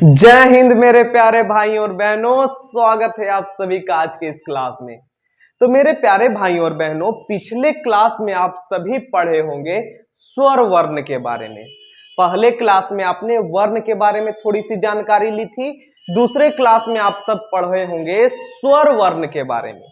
जय हिंद मेरे प्यारे भाई और बहनों, स्वागत है आप सभी का आज के इस क्लास में। तो मेरे प्यारे भाई और बहनों, पिछले क्लास में आप सभी पढ़े होंगे स्वर वर्ण के बारे में। पहले क्लास में आपने वर्ण के बारे में थोड़ी सी जानकारी ली थी। दूसरे क्लास में आप सब पढ़े होंगे स्वर वर्ण के बारे में।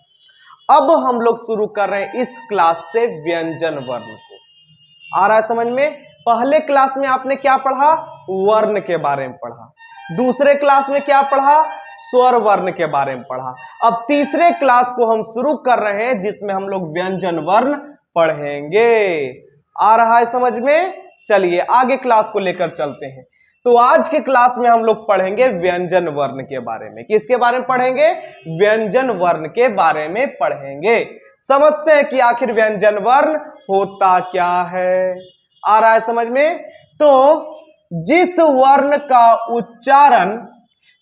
अब हम लोग शुरू कर रहे हैं इस क्लास से व्यंजन वर्ण को। आ रहा है समझ में? पहले क्लास में आपने क्या पढ़ा? वर्ण के बारे में पढ़ा। दूसरे क्लास में क्या पढ़ा? स्वर वर्ण के बारे में पढ़ा। अब तीसरे क्लास को हम शुरू कर रहे हैं जिसमें हम लोग व्यंजन वर्ण पढ़ेंगे। आ रहा है समझ में? चलिए आगे क्लास को लेकर चलते हैं। तो आज के क्लास में हम लोग पढ़ेंगे व्यंजन वर्ण के बारे में। किसके बारे में पढ़ेंगे? व्यंजन वर्ण के बारे में पढ़ेंगे। समझते हैं कि आखिर व्यंजन वर्ण होता क्या है। आ रहा है समझ में? तो जिस वर्ण का उच्चारण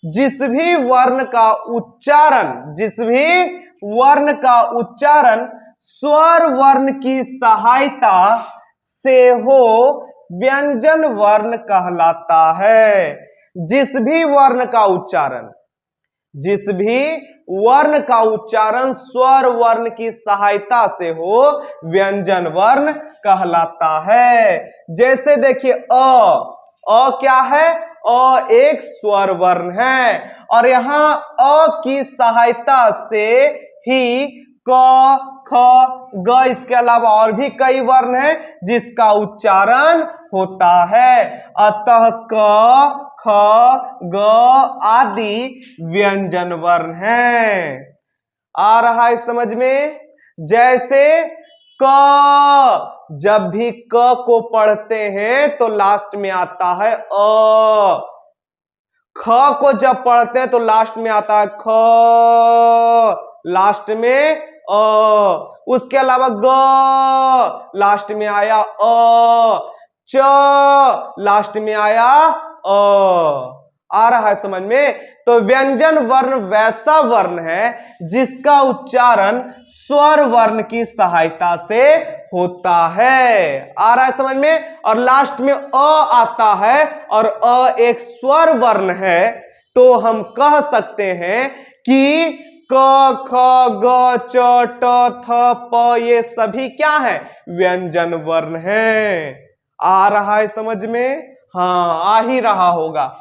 जिस भी वर्ण का उच्चारण स्वर वर्ण की सहायता से हो व्यंजन वर्ण कहलाता है। जिस भी वर्ण का उच्चारण स्वर वर्ण की सहायता से हो व्यंजन वर्ण कहलाता है। जैसे देखिए अ क्या है? अ एक स्वर वर्ण है और यहां अ की सहायता से ही क, ख, ग इसके अलावा और भी कई वर्ण हैं जिसका उच्चारण होता है। अतः क, ख, ग आदि व्यंजन वर्ण हैं। आ रहा है समझ में? जैसे क, जब भी क को पढ़ते हैं तो लास्ट में आता है अ। ख को जब पढ़ते हैं तो लास्ट में आता है ख, लास्ट में अ। उसके अलावा ग लास्ट में आया अ, च लास्ट में आया अ। आ रहा है समझ में? तो व्यंजन वर्ण वैसा वर्ण है जिसका उच्चारण स्वर वर्ण की सहायता से होता है। आ रहा है समझ में? और लास्ट में अ आता है और अ एक स्वर वर्ण है, तो हम कह सकते हैं कि क, ख, ग, च, ट, थ, प ये सभी क्या है? व्यंजन वर्ण है। आ रहा है समझ में? हाँ, आ ही रहा होगा।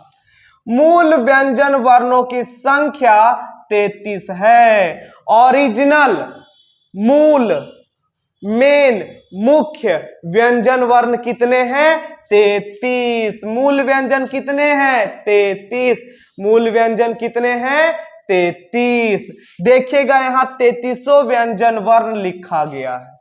मूल व्यंजन वर्णों की संख्या 33 है। ओरिजिनल मुख्य व्यंजन वर्ण कितने हैं? 33। मूल व्यंजन कितने हैं? 33। मूल व्यंजन कितने हैं? 33। देखिएगा यहां 33 व्यंजन वर्ण लिखा गया है।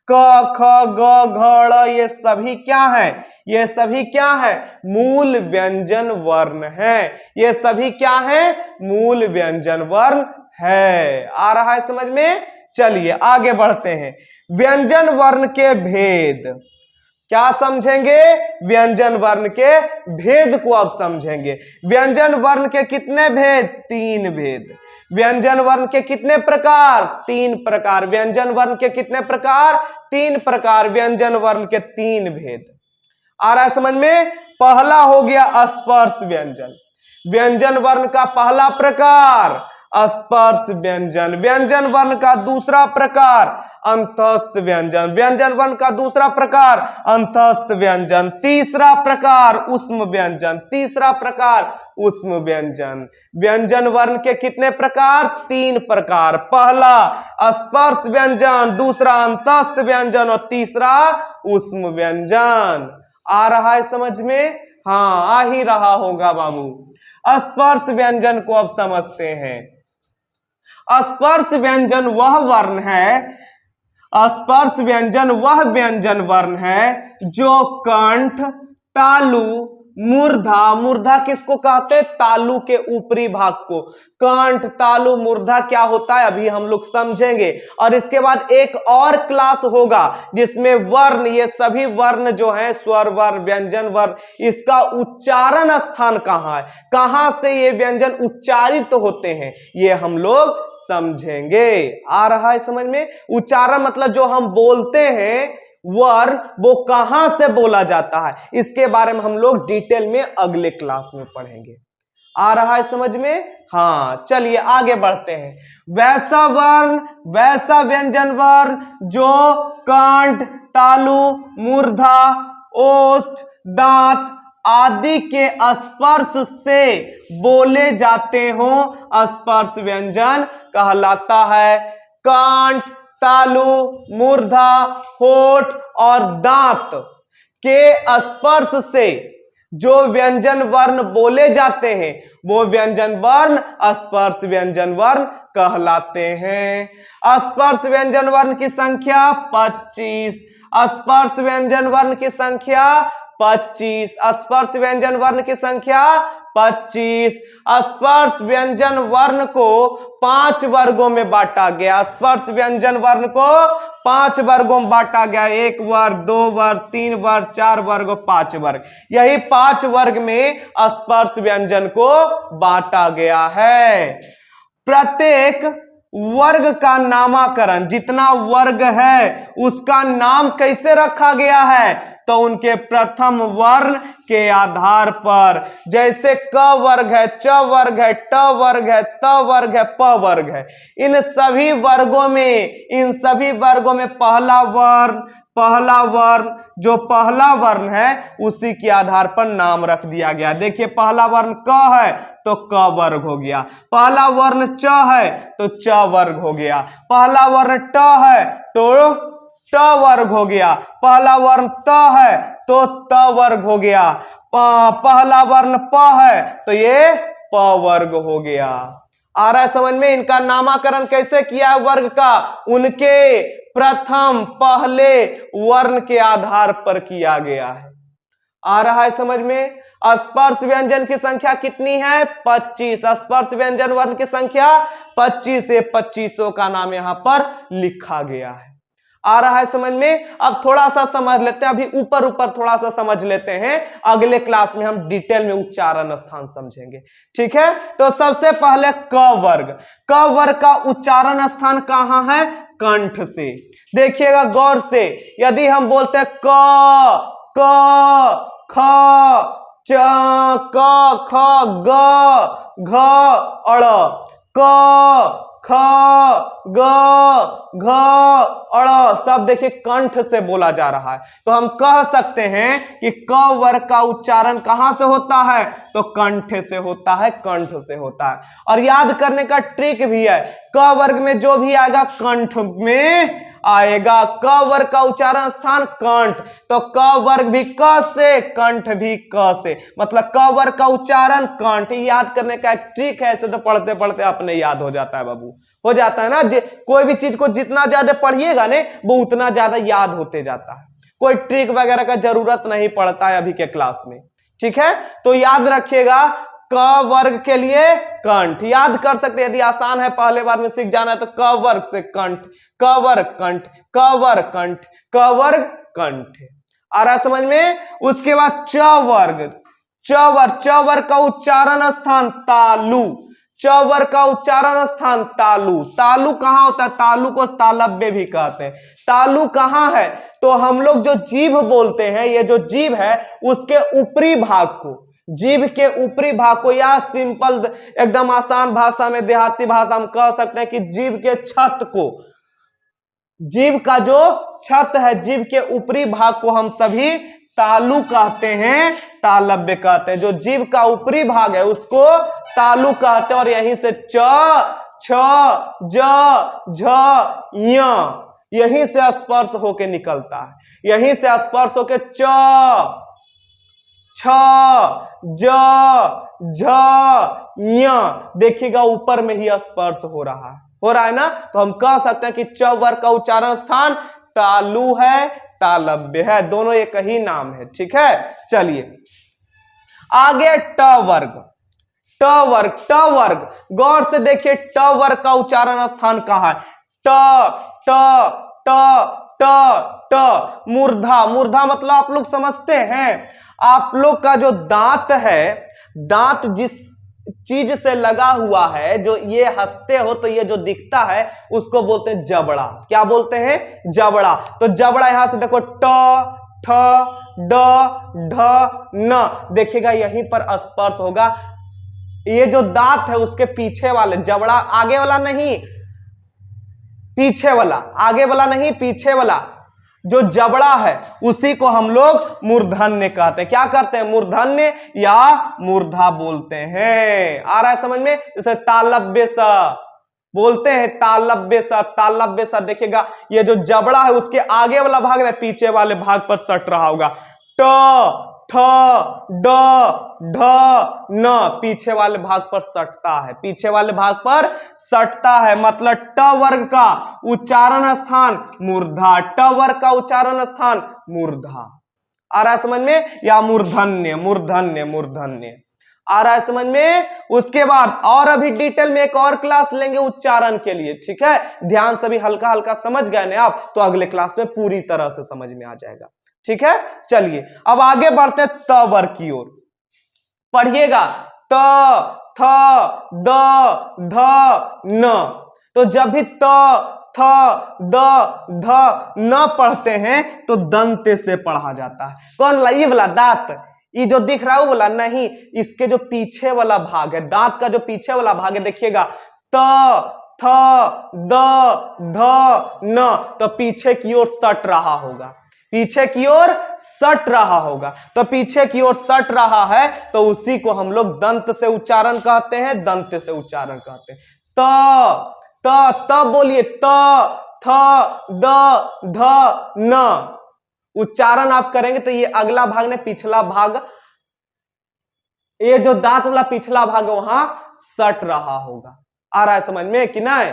क, ख, ग, घ, ड़ ये सभी क्या है? ये सभी क्या है? मूल व्यंजन वर्ण है। ये सभी क्या है? मूल व्यंजन वर्ण है। आ रहा है समझ में? चलिए आगे बढ़ते हैं। व्यंजन वर्ण के भेद क्या समझेंगे? व्यंजन वर्ण के भेद को अब समझेंगे। व्यंजन वर्ण के कितने भेद? 3 भेद। व्यंजन वर्ण के कितने प्रकार? 3 प्रकार। व्यंजन वर्ण के कितने प्रकार? 3 प्रकार। व्यंजन वर्ण के 3 भेद। आ रहा है समझ में? पहला हो गया स्पर्श व्यंजन। व्यंजन वर्ण का पहला प्रकार स्पर्श व्यंजन। व्यंजन वर्ण का दूसरा प्रकार अंतस्थ व्यंजन। व्यंजन वर्ण का दूसरा प्रकार अंतस्थ व्यंजन। तीसरा प्रकार ऊष्म व्यंजन। तीसरा प्रकार ऊष्म व्यंजन। व्यंजन वर्ण के कितने प्रकार? 3 प्रकार। पहला स्पर्श व्यंजन, दूसरा अंतस्थ व्यंजन और तीसरा ऊष्म व्यंजन। आ रहा है समझ में? हाँ, आ ही रहा होगा बाबू। स्पर्श व्यंजन को अब समझते हैं। स्पर्श व्यंजन वह वर्ण है, स्पर्श व्यंजन वह व्यंजन वर्ण है जो कंठ, तालु, मूर्धा किसको कहते हैं? तालु के ऊपरी भाग को। कंठ, तालु, मूर्धा क्या होता है अभी हम लोग समझेंगे। और इसके बाद एक और क्लास होगा जिसमें वर्ण, ये सभी वर्ण जो है स्वर वर्ण, व्यंजन वर्ण, इसका उच्चारण स्थान कहां है, कहां से ये व्यंजन उच्चारित होते हैं, ये हम लोग समझेंगे। आ रहा है समझ में? उच्चारण मतलब जो हम बोलते हैं वर्ण वो कहां से बोला जाता है, इसके बारे में हम लोग डिटेल में अगले क्लास में पढ़ेंगे। आ रहा है समझ में? हाँ, चलिए आगे बढ़ते हैं। वैसा व्यंजन वर्ण जो कंठ, तालु, मूर्धा, ओष्ठ, दांत आदि के स्पर्श से बोले जाते हो स्पर्श व्यंजन कहलाता है। कंठ, तालु, मूर्धा, होठ और दांत के स्पर्श से जो व्यंजन वर्ण बोले जाते हैं वो व्यंजन वर्ण स्पर्श व्यंजन वर्ण कहलाते हैं। स्पर्श व्यंजन वर्ण की संख्या 25। स्पर्श व्यंजन वर्ण की संख्या 25। स्पर्श व्यंजन वर्ण की संख्या 25। स्पर्श व्यंजन वर्ण को 5 वर्गों में बांटा गया। स्पर्श व्यंजन वर्ण को 5 वर्गों में बांटा गया। 1 वर्ग, 2 वर्ग, 3 वर्ग, 4 वर्ग और 5 वर्ग। यही 5 वर्ग में स्पर्श व्यंजन को बांटा गया है। प्रत्येक वर्ग का नामकरण, जितना वर्ग है उसका नाम कैसे रखा गया है? तो उनके प्रथम वर्ण के आधार पर। जैसे क वर्ग है, च वर्ग है, ट वर्ग है, त वर्ग है, प वर्ग है। इन सभी वर्गों में पहला वर्ण जो पहला वर्ण है उसी के आधार पर नाम रख दिया गया। देखिए, पहला वर्ण क है तो क वर्ग हो गया। पहला वर्ण च है तो च वर्ग हो गया। पहला वर्ण ट है तो ट वर्ग हो गया। पहला वर्ण त है तो त वर्ग हो गया। पहला वर्ण प है तो ये प वर्ग हो गया। आ रहा है समझ में? इनका नामकरण कैसे किया है वर्ग का? उनके प्रथम पहले वर्ण के आधार पर किया गया है। आ रहा है समझ में? स्पर्श व्यंजन की संख्या कितनी है? 25। स्पर्श व्यंजन वर्ण की संख्या 25 से 25 का नाम यहां पर लिखा गया है। आ रहा है समझ में? अब थोड़ा सा समझ लेते हैं, अभी ऊपर थोड़ा सा समझ लेते हैं। अगले क्लास में हम डिटेल में उच्चारण स्थान समझेंगे। ठीक है, तो सबसे पहले क वर्ग का उच्चारण स्थान कहां है? कंठ से। देखिएगा गौर से, यदि हम बोलते हैं क ख च क ख ग घ अड़, क ख ग घ अड़, सब देखिए कंठ से बोला जा रहा है। तो हम कह सकते हैं कि क वर्ग का उच्चारण कहां से होता है? तो कंठ से होता है, कंठ से होता है। और याद करने का ट्रिक भी है, क वर्ग में जो भी आएगा कंठ में आएगा। क वर्ग का उच्चारण स्थान कंठ, तो क वर्ग भी क से, कंठ भी क से, मतलब क वर्ग का उच्चारण कंठ। याद करने का ट्रिक है, ऐसे तो पढ़ते पढ़ते अपने याद हो जाता है बाबू, हो जाता है ना। कोई भी चीज को जितना ज्यादा पढ़िएगा ने वो उतना ज्यादा याद होते जाता है। कोई ट्रिक वगैरह का जरूरत नहीं पड़ता है अभी के क्लास में। ठीक है, तो याद रखिएगा क वर्ग के लिए कंठ याद कर सकते हैं। यदि आसान है पहले बार में सीख जाना है तो क वर्ग से कंठ, क वर्ग कंठ, क वर्ग कंठ, क वर्ग कंठ। आ रहा समझ में? उसके बाद च वर्ग का उच्चारण स्थान तालु। च वर्ग का उच्चारण स्थान तालु। तालु कहां होता है? तालु को तालव्य भी कहते हैं। तालु कहां है? तो हम लोग जो जीभ बोलते हैं, ये जो जीभ है उसके ऊपरी भाग को, जीभ के ऊपरी भाग को, या सिंपल एकदम आसान भाषा में, देहाती भाषा में कह सकते हैं कि जीभ के छत को, जीभ का जो छत है, जीभ के ऊपरी भाग को हम सभी तालु कहते हैं, तालव्य कहते हैं। जो जीभ का ऊपरी भाग है उसको तालु कहते हैं। और यहीं से च, छ, ज, झ, य यहीं से स्पर्श होके निकलता है। यहीं से स्पर्श होके च, छ, ज, झ, य, देखिएगा ऊपर में ही स्पर्श हो रहा है ना। तो हम कह सकते हैं कि च वर्ग का उच्चारण स्थान तालु है, तालव्य है, दोनों एक ही नाम है। ठीक है, चलिए आगे ट वर्ग। ट वर्ग गौर से देखिए, ट वर्ग का उच्चारण स्थान कहां है? ट ट ट ट ट मूर्धा मतलब आप लोग समझते हैं, आप लोग का जो दांत है, दांत जिस चीज से लगा हुआ है, जो ये हंसते हो तो ये जो दिखता है उसको बोलते हैं जबड़ा। क्या बोलते हैं? जबड़ा। तो जबड़ा यहां से देखो ट ठ ड ढ न, देखिएगा यहीं पर स्पर्श होगा ये जो दांत है उसके पीछे वाले जबड़ा, आगे वाला नहीं पीछे वाला, आगे वाला नहीं पीछे वाला जो जबड़ा है उसी को हम लोग मूर्धन्य कहते हैं। क्या करते हैं? मूर्धन्य या मूर्धा बोलते हैं। आ रहा है समझ में? जैसे तालव्य सा बोलते हैं, तालव्य सा, तालव्य सा। देखिएगा ये जो जबड़ा है उसके आगे वाला भाग है, पीछे वाले भाग पर सट रहा होगा। ट ठ ड ढ न पीछे वाले भाग पर सटता है, पीछे वाले भाग पर सटता है। मतलब ट वर्ग का उच्चारण स्थान मूर्धा, ट वर्ग का उच्चारण स्थान मूर्धा। आ रहा है समझ में? या मूर्धन्य, मूर्धन्य, मूर्धन्य। आ रहा है समझ में? उसके बाद और अभी डिटेल में एक और क्लास लेंगे उच्चारण के लिए, ठीक है? ध्यान सभी हल्का हल्का समझ गए ना आप, तो अगले क्लास में पूरी तरह से समझ में आ जाएगा, ठीक है? चलिए अब आगे बढ़ते हैं त वर्ग की ओर। पढ़िएगा त थ द ध न। तो जब भी त थ द ध न पढ़ते हैं तो दंत से पढ़ा जाता है। कौन वाला? ये वाला दांत, ये जो दिख रहा है वो वाला नहीं, इसके जो पीछे वाला भाग है, दांत का जो पीछे वाला भाग है, देखिएगा त थ द ध न, तो पीछे की ओर सट रहा होगा, पीछे की ओर सट रहा होगा। तो पीछे की ओर सट रहा है तो उसी को हम लोग दंत से उच्चारण कहते हैं, दंत से उच्चारण कहते हैं। त त बोलिए, त थ द ध न। उच्चारण आप करेंगे तो ये अगला भाग ने पिछला भाग, ये जो दांत वाला पिछला भाग है वहां सट रहा होगा। आ रहा है समझ में कि नहीं?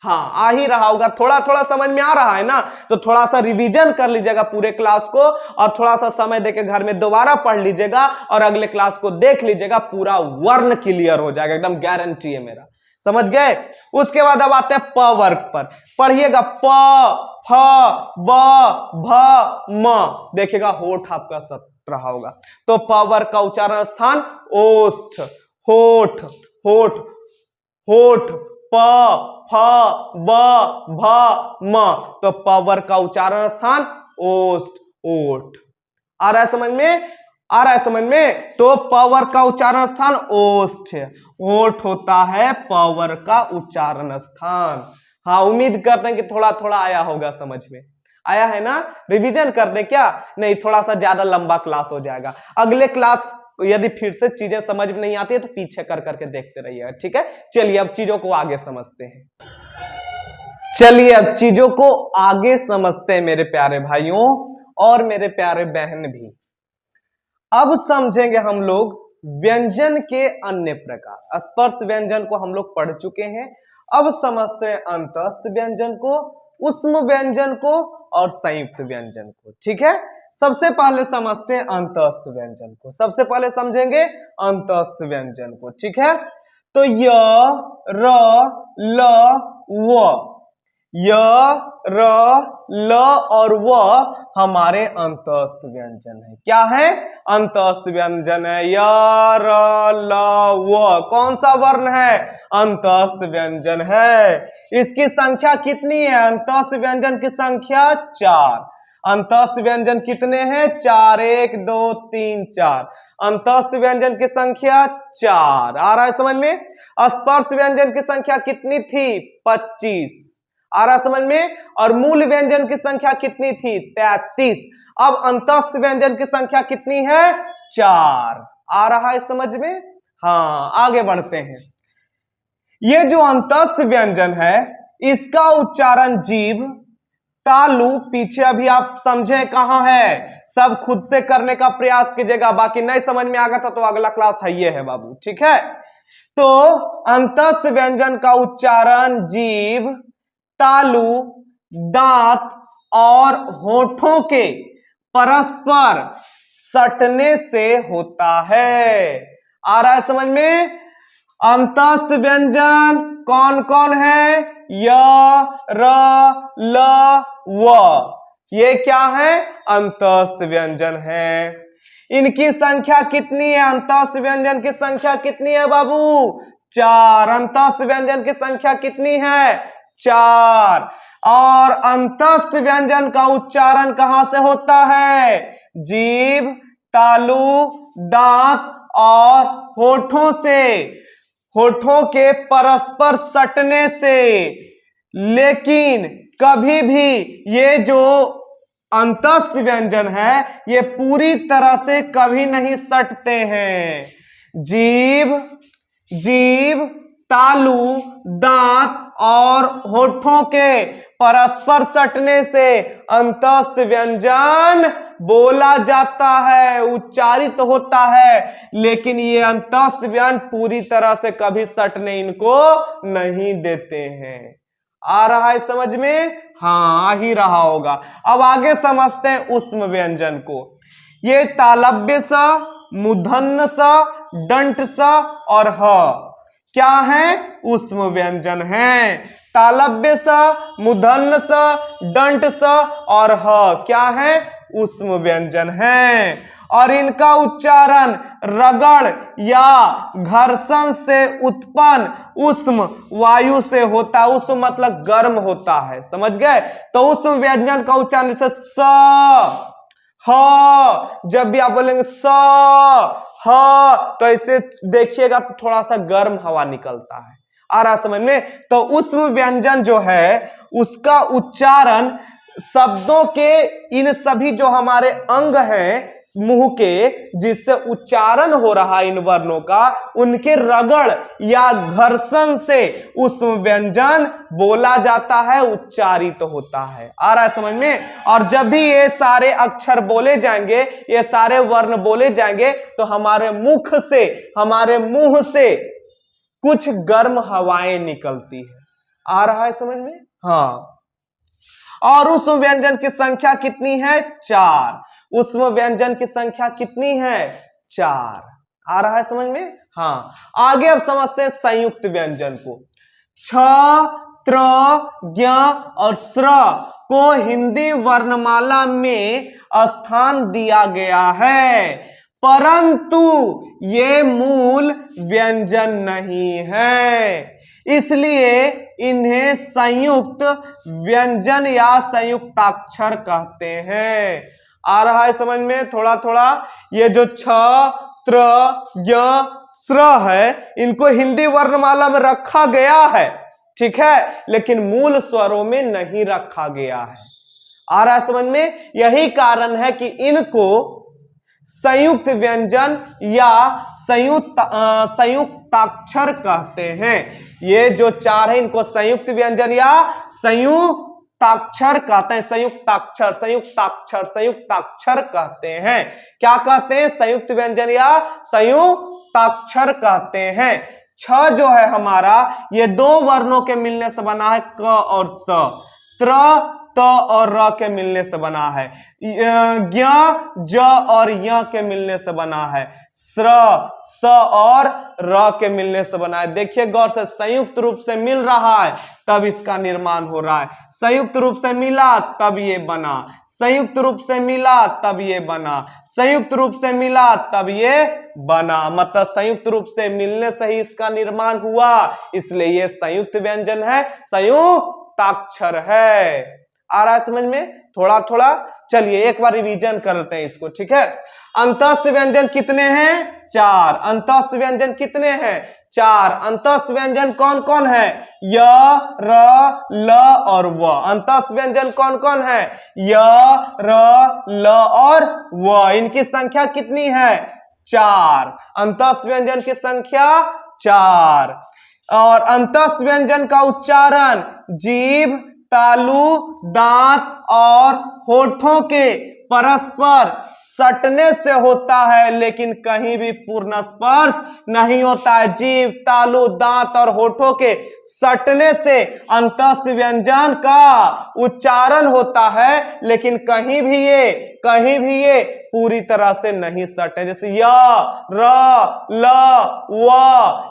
हाँ, आ ही रहा होगा। थोड़ा थोड़ा समझ में आ रहा है ना, तो थोड़ा सा रिवीजन कर लीजिएगा पूरे क्लास को, और थोड़ा सा समय देके घर में दोबारा पढ़ लीजिएगा और अगले क्लास को देख लीजिएगा, पूरा वर्ण क्लियर हो जाएगा, एकदम गारंटी है मेरा। समझ गए? उसके बाद अब आते हैं प वर्ग पर। पढ़िएगा प फ ब भ म। देखिएगा होठ आपका सट रहा होगा, तो प वर्ग का उच्चारण स्थान ओष्ठ, होठ, होठ, होठ, प फ ब भ म, तो प वर्ग का उच्चारण स्थान ओष्ठ, ओठ। आ रहा है समझ में? आ रहा है समझ में? तो प वर्ग का उच्चारण स्थान ओष्ठ, होठ होता है प वर्ग का उच्चारण स्थान। हाँ, उम्मीद करते हैं कि थोड़ा थोड़ा आया होगा समझ में। आया है ना? रिवीजन कर दें क्या? नहीं, थोड़ा सा ज्यादा लंबा क्लास हो जाएगा। अगले क्लास यदि फिर से चीजें समझ में नहीं आती है तो पीछे कर करके देखते रहिएगा, ठीक है? चलिए अब चीजों को आगे समझते हैं। चलिए अब चीजों को आगे समझते हैं मेरे प्यारे भाइयों और मेरे प्यारे बहन भी। अब समझेंगे हम लोग व्यंजन के अन्य प्रकार। स्पर्श व्यंजन को हम लोग पढ़ चुके हैं, अब समझते हैं अंतस्थ व्यंजन को, ऊष्म व्यंजन को और संयुक्त व्यंजन को, ठीक है? सबसे पहले समझते हैं अंतस्थ व्यंजन को। सबसे पहले समझेंगे अंतस्थ व्यंजन को, ठीक है? तो य र ल व, य र ल और व हमारे अंतस्थ व्यंजन है। क्या है? अंतस्थ व्यंजन है। य र ल व कौन सा वर्ण है? अंतस्थ व्यंजन है। इसकी संख्या कितनी है? अंतस्थ व्यंजन की संख्या 4। अंतस्थ व्यंजन कितने हैं? 4, 1 2 3 4। अंतस्थ व्यंजन की संख्या 4। आ रहा है समझ में? स्पर्श व्यंजन की संख्या कितनी थी? 25। आ रहा समझ में? और मूल व्यंजन की संख्या कितनी थी? 33। अब अंतस्थ व्यंजन की संख्या कितनी है? 4। आ रहा है समझ में? हाँ, आगे बढ़ते हैं। ये जो अंतस्थ व्यंजन है इसका उच्चारण जीभ, तालु, पीछे अभी आप समझे कहां है, सब खुद से करने का प्रयास कीजिएगा, बाकी नहीं समझ में आ गया था तो अगला क्लास है ये है बाबू, ठीक है? तो अंतस्थ व्यंजन का उच्चारण जीभ, तालु, दांत और होठों के परस्पर सटने से होता है। आ रहा है समझ में? अंतस्थ व्यंजन कौन कौन है? य र ल व, ये क्या है? अंतस्थ व्यंजन है। इनकी संख्या कितनी है? अंतस्थ व्यंजन की संख्या कितनी है बाबू? 4। अंतस्थ व्यंजन की संख्या कितनी है? 4। और अंतस्थ व्यंजन का उच्चारण कहां से होता है? जीभ, तालु, दांत और होठों से, होठों के परस्पर सटने से। लेकिन कभी भी ये जो अंतस्थ व्यंजन है ये पूरी तरह से कभी नहीं सटते हैं। जीभ, जीभ, तालू, दांत और होठों के परस्पर सटने से अंतस्थ व्यंजन बोला जाता है, उच्चारित होता है। लेकिन ये अंतस्थ व्यंजन पूरी तरह से कभी सटने इनको नहीं देते हैं। आ रहा है समझ में? हाँ, आ ही रहा होगा। अब आगे समझते हैं ऊष्म व्यंजन को। ये तालव्य स, मूर्धन्य स, दंट स और ह क्या है? ऊष्म व्यंजन है। तालव्य स, मूर्धन्य स, दंट स और ह क्या है? ऊष्म व्यंजन है। और इनका उच्चारण रगड़ या घर्षण से उत्पन्न ऊष्म वायु से होता है। ऊष्म मतलब गर्म होता है, समझ गए? तो ऊष्म व्यंजन का उच्चारण जैसे स, ह, जब भी आप बोलेंगे स, ह, तो ऐसे देखिएगा थोड़ा सा गर्म हवा निकलता है। आ रहा समझ में? तो ऊष्म व्यंजन जो है उसका उच्चारण शब्दों के इन सभी जो हमारे अंग हैं मुंह के, जिससे उच्चारण हो रहा है इन वर्णों का, उनके रगड़ या घर्षण से ऊष्म व्यंजन बोला जाता है, उच्चारित होता है। आ रहा है समझ में? और जब भी ये सारे अक्षर बोले जाएंगे, ये सारे वर्ण बोले जाएंगे, तो हमारे मुख से, हमारे मुंह से कुछ गर्म हवाएं निकलती है। आ रहा है समझ में? हाँ। और ऊष्म व्यंजन की संख्या कितनी है? 4। ऊष्म व्यंजन की संख्या कितनी है? 4। आ रहा है समझ में? हाँ। आगे अब समझते हैं संयुक्त व्यंजन को। छ, त्र, ज्ञ और स्र को हिंदी वर्णमाला में स्थान दिया गया है, परंतु ये मूल व्यंजन नहीं है, इसलिए इन्हें संयुक्त व्यंजन या संयुक्ताक्षर कहते हैं। आ रहा है समझ में? थोड़ा थोड़ा ये जो छ, त्र, ज्ञ, स्र है, इनको हिंदी वर्णमाला में रखा गया है, ठीक है, लेकिन मूल स्वरों में नहीं रखा गया है। आ रहा है समझ में? यही कारण है कि इनको संयुक्त व्यंजन या संयुक्ताक्षर कहते हैं। ये जो 4 है इनको संयुक्त व्यंजन या संयुक्ताक्षर कहते हैं। संयुक्ताक्षर, संयुक्ताक्षर, संयुक्ताक्षर कहते हैं। क्या कहते हैं? संयुक्त व्यंजन या संयुक्ताक्षर कहते हैं। छ जो है हमारा, ये 2 वर्णों के मिलने से बना है, क और स। त्र, त और र के मिलने से बना है। ज्ञ, ज और य के मिलने से बना है। स्र, स और र के मिलने से बना है। देखिए गौर से, संयुक्त रूप से मिल रहा है तब इसका निर्माण हो रहा है। संयुक्त रूप से मिला तब ये बना, संयुक्त रूप से मिला तब ये बना, संयुक्त रूप से मिला तब ये बना। मतलब संयुक्त रूप से मिलने से ही इसका निर्माण हुआ, इसलिए ये संयुक्त व्यंजन है, संयुक्ताक्षर है। आ रहा है समझ में? थोड़ा थोड़ा। चलिए एक बार रिवीजन करते हैं इसको, ठीक है? अंतस्थ व्यंजन कितने हैं? 4। अंतस्थ व्यंजन कितने हैं? 4। अंतस्थ व्यंजन कौन कौन है? य, र, ल और व। अंतस्थ व्यंजन कौन कौन है? य, र, ल और व। इनकी संख्या कितनी है? 4। अंतस्थ व्यंजन की संख्या 4। और अंतस्थ व्यंजन का उच्चारण जीभ, तालू, दांत और होठों के परस्पर सटने से होता है, लेकिन कहीं भी पूर्ण स्पर्श नहीं होता है। जीभ, तालू, दांत और होठों के सटने से अंतस्थ व्यंजन का उच्चारण होता है, लेकिन कहीं भी ये पूरी तरह से नहीं सटे। जैसे य, र, ल, व,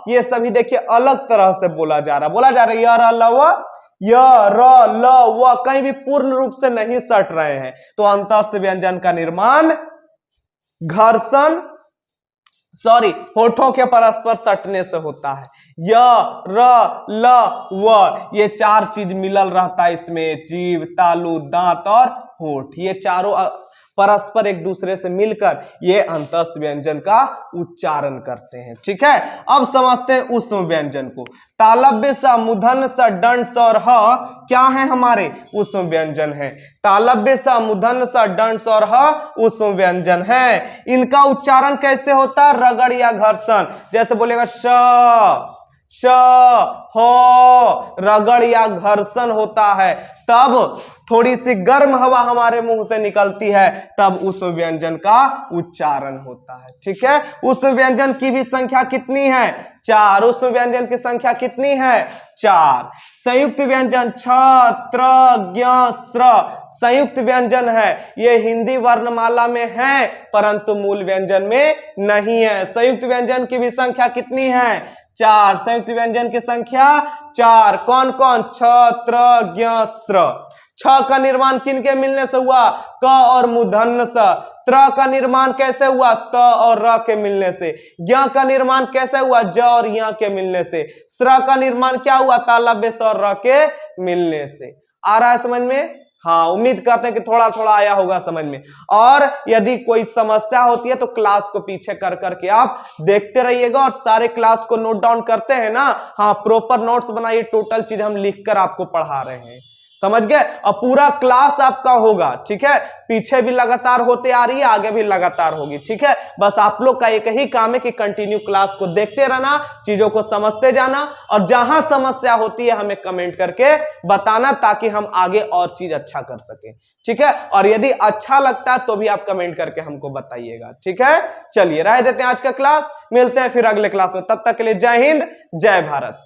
ये सभी देखिए अलग तरह से बोला जा रहा है। य, र, ल, व, य, र, ल, व कहीं भी पूर्ण रूप से नहीं सट रहे हैं, तो अंतस्थ व्यंजन का निर्माण घर्षण, होठों के परस्पर सटने से होता है। य, र, ल, व, ये 4 चीज मिलल रहता है इसमें, जीभ, तालू, दांत और होठ। ये चारों परस्पर एक दूसरे से मिलकर ये अंतस्थ व्यंजन का उच्चारण करते हैं। ठीक है, अब समझते हैं ऊष्म व्यंजन को। तालव्य स, मूर्धन्य स, दंड स और ह क्या है हमारे ऊष्म व्यंजन है। तालव्य स, मूर्धन्य स, दंड स और ह ऊष्म व्यंजन है। इनका उच्चारण कैसे होता है, रगड़ या घर्षण। जैसे बोलेगा श, श, हो, रगड़ या घर्षण होता है, तब थोड़ी सी गर्म हवा हमारे मुंह से निकलती है, तब उस व्यंजन का उच्चारण होता है। ठीक है, उस व्यंजन की भी संख्या कितनी है, 4। उस व्यंजन की संख्या कितनी है, 4। संयुक्त व्यंजन छ, त्र, ज्ञ, स्र संयुक्त व्यंजन है। ये हिंदी वर्णमाला में है परंतु मूल व्यंजन में नहीं है। संयुक्त व्यंजन की भी संख्या कितनी है, 4। संयुक्त व्यंजन की संख्या 4। कौन कौन, छ, त्र, ज्ञ, स्र। छ का निर्माण किन के मिलने से हुआ, क और मूर्धन्य स। त्र का निर्माण कैसे हुआ, त और र के मिलने से। ज्ञ का निर्माण कैसे हुआ, ज और य के मिलने से। स्र का निर्माण क्या हुआ, तालव्य स और र के मिलने से। आ रहा है समझ में? हाँ, उम्मीद करते हैं कि थोड़ा थोड़ा आया होगा समझ में। और यदि कोई समस्या होती है तो क्लास को पीछे कर करके आप देखते रहिएगा और सारे क्लास को नोट डाउन करते हैं ना। हाँ, प्रॉपर नोट्स बनाइए, टोटल चीज हम लिखकर आपको पढ़ा रहे हैं, समझ गए। अब पूरा क्लास आपका होगा, ठीक है। पीछे भी लगातार होते आ रही है, आगे भी लगातार होगी, ठीक है। बस आप लोग का एक ही काम है कि कंटिन्यू क्लास को देखते रहना, चीजों को समझते जाना, और जहां समस्या होती है हमें कमेंट करके बताना, ताकि हम आगे और चीज अच्छा कर सके, ठीक है। और यदि अच्छा लगता है तो भी आप कमेंट करके हमको बताइएगा, ठीक है। चलिए, रह देते हैं आज का क्लास, मिलते हैं फिर अगले क्लास में। तब तक के लिए जय हिंद, जय भारत।